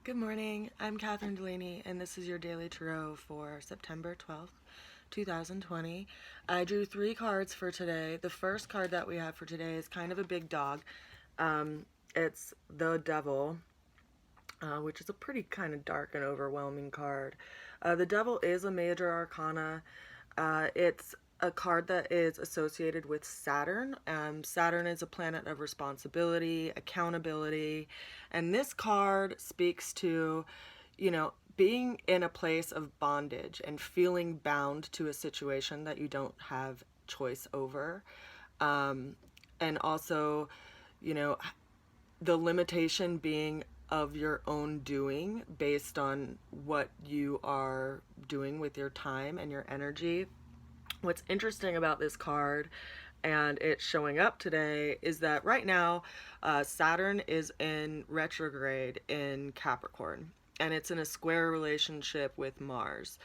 Good morning, I'm Catherine Delaney, and this is your Daily Tarot for September 12th, 2020. I drew 3 cards for today. The first card that we have for today is kind of a big dog. It's the Devil, which is a pretty kind of dark and overwhelming card. The Devil is a major arcana. It's a card that is associated with Saturn. Saturn is a planet of responsibility, accountability, and this card speaks to, being in a place of bondage and feeling bound to a situation that you don't have choice over. And also, you know, the limitation being of your own doing based on what you are doing with your time and your energy. What's interesting about this card and it's showing up today is that right now Saturn is in retrograde in Capricorn, and it's in a square relationship with Mars.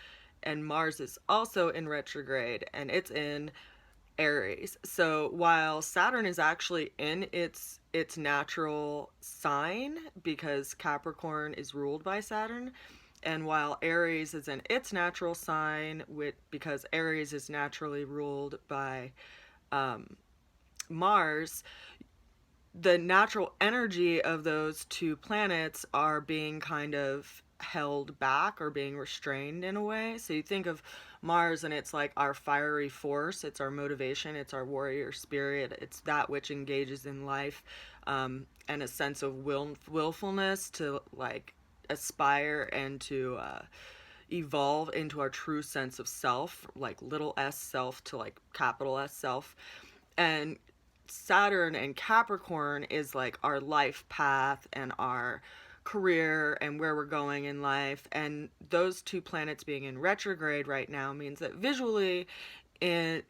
And Mars is also in retrograde and it's in Aries. So while Saturn is actually in its natural sign because Capricorn is ruled by Saturn, and while Aries is in its natural sign because Aries is naturally ruled by Mars, the natural energy of those two planets are being kind of held back or being restrained in a way. So you think of Mars and it's like our fiery force, it's our motivation, it's our warrior spirit, it's that which engages in life, and a sense of willfulness to like aspire and to evolve into our true sense of self, like little s self to like capital S self. And Saturn and Capricorn is like our life path and our career and where we're going in life. And those two planets being in retrograde right now means that visually,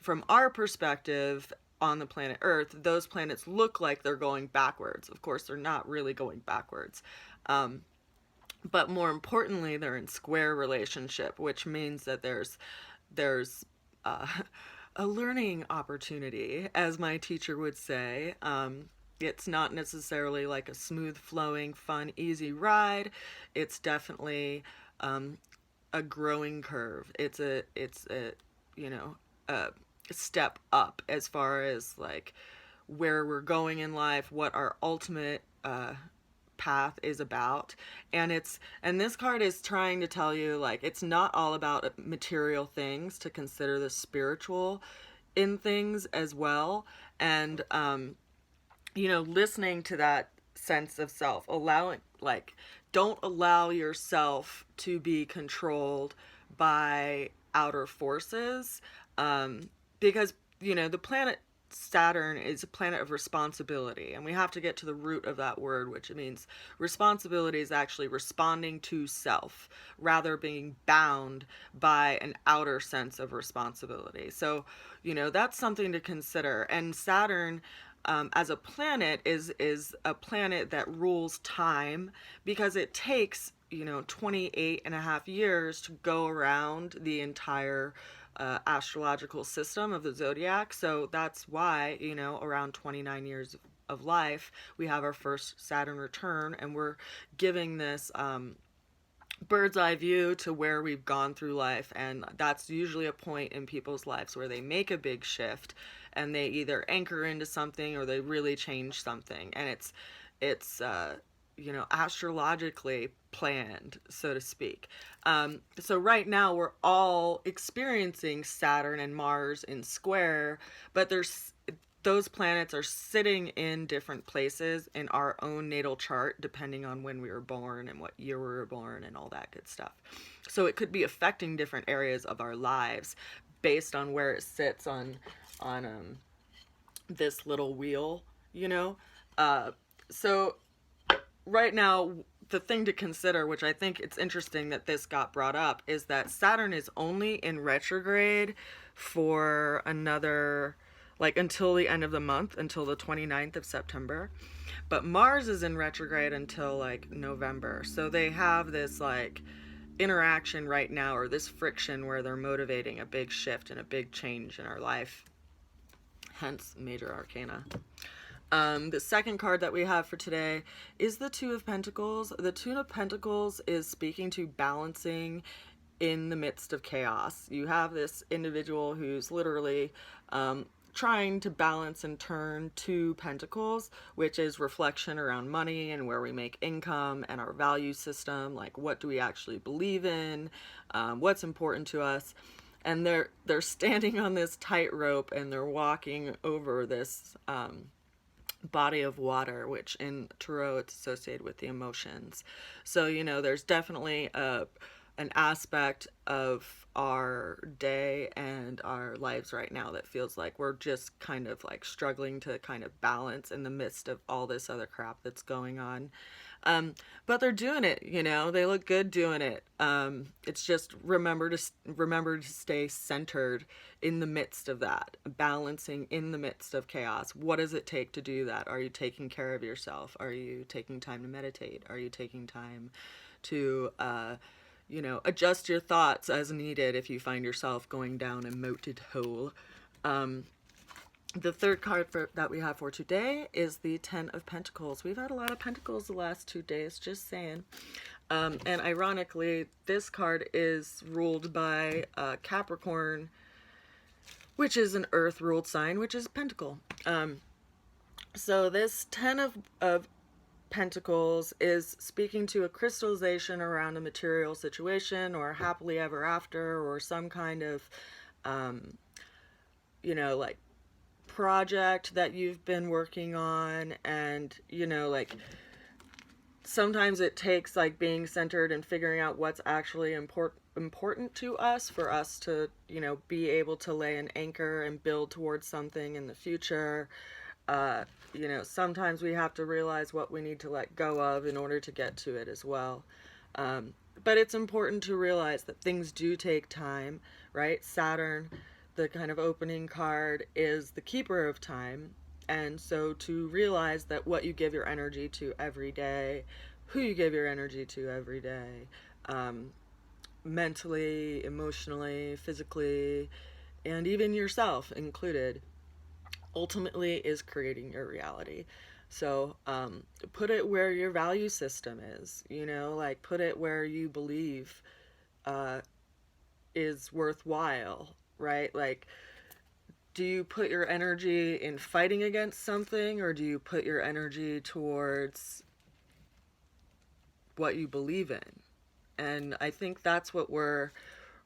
from our perspective on the planet Earth, those planets look like they're going backwards. Of course, they're not really going backwards. But more importantly, they're in square relationship, which means that there's a learning opportunity, as my teacher would say. It's not necessarily like a smooth flowing, fun, easy ride. It's definitely a growing curve. It's a a step up as far as like where we're going in life, what our ultimate path is about. And this card is trying to tell you like it's not all about material things, to consider the spiritual in things as well. And listening to that sense of self, allowing like don't allow yourself to be controlled by outer forces, because the planet Saturn is a planet of responsibility, and we have to get to the root of that word, which means responsibility is actually responding to self rather being bound by an outer sense of responsibility. So, that's something to consider. And Saturn, as a planet, is a planet that rules time because it takes 28 and a half years to go around the entire astrological system of the zodiac. So that's why, around 29 years of life, we have our first Saturn return, and we're giving this bird's eye view to where we've gone through life. And that's usually a point in people's lives where they make a big shift and they either anchor into something or they really change something. And it's astrologically planned, so to speak. So right now we're all experiencing Saturn and Mars in square, but those planets are sitting in different places in our own natal chart, depending on when we were born and what year we were born and all that good stuff. So it could be affecting different areas of our lives based on where it sits on this little wheel, So right now, the thing to consider, which I think it's interesting that this got brought up, is that Saturn is only in retrograde for another, like until the end of the month, until the 29th of September. But Mars is in retrograde until like November. So they have this like interaction right now, or this friction where they're motivating a big shift and a big change in our life. Hence, major arcana. The second card that we have for today is the Two of Pentacles. The Two of Pentacles is speaking to balancing in the midst of chaos. You have this individual who's literally trying to balance and turn two pentacles, which is reflection around money and where we make income and our value system, like what do we actually believe in, what's important to us. And they're standing on this tightrope and they're walking over this body of water, which in tarot it's associated with the emotions. So there's definitely an aspect of our day and our lives right now that feels like we're just kind of like struggling to kind of balance in the midst of all this other crap that's going on. But they're doing it, they look good doing it. It's just remember to stay centered in the midst of that, balancing in the midst of chaos. What does it take to do that? Are you taking care of yourself? Are you taking time to meditate? Are you taking time to adjust your thoughts as needed if you find yourself going down a moated hole? The third card that we have for today is the Ten of Pentacles. We've had a lot of Pentacles the last 2 days, just saying. And ironically, this card is ruled by Capricorn, which is an earth-ruled sign, which is Pentacle. So this Ten of Pentacles is speaking to a crystallization around a material situation or happily ever after or some kind of, like project that you've been working on. And, like sometimes it takes like being centered and figuring out what's actually important to us for us to, be able to lay an anchor and build towards something in the future. Sometimes we have to realize what we need to let go of in order to get to it as well. But it's important to realize that things do take time, right? Saturn, the kind of opening card, is the keeper of time. And so to realize that what you give your energy to every day, who you give your energy to every day, mentally, emotionally, physically, and even yourself included, ultimately is creating your reality. So put it where your value system is, like put it where you believe is worthwhile, right? Like, do you put your energy in fighting against something, or do you put your energy towards what you believe in? And I think that's what we're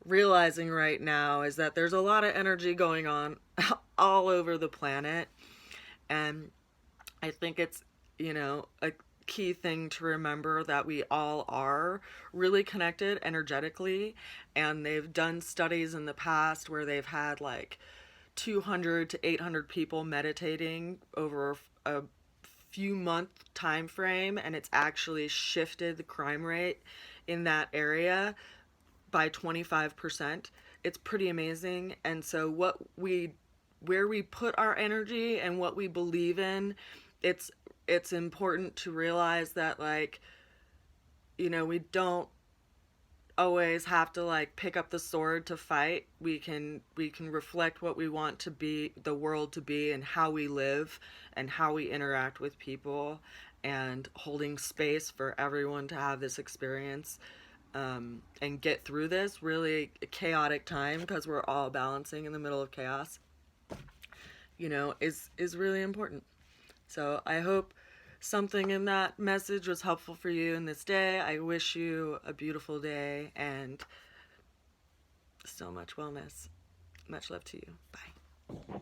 realizing right now, is that there's a lot of energy going on all over the planet. And I think it's, a key thing to remember that we all are really connected energetically. And they've done studies in the past where they've had like 200 to 800 people meditating over a few month time frame, and it's actually shifted the crime rate in that area by 25%. It's pretty amazing. And so where we put our energy and what we believe in, it's important to realize that, like, we don't always have to like pick up the sword to fight. We can reflect what we want to be, the world to be, and how we live and how we interact with people, and holding space for everyone to have this experience, and get through this really chaotic time, because we're all balancing in the middle of chaos, is really important. So I hope something in that message was helpful for you in this day. I wish you a beautiful day and so much wellness. Much love to you. Bye.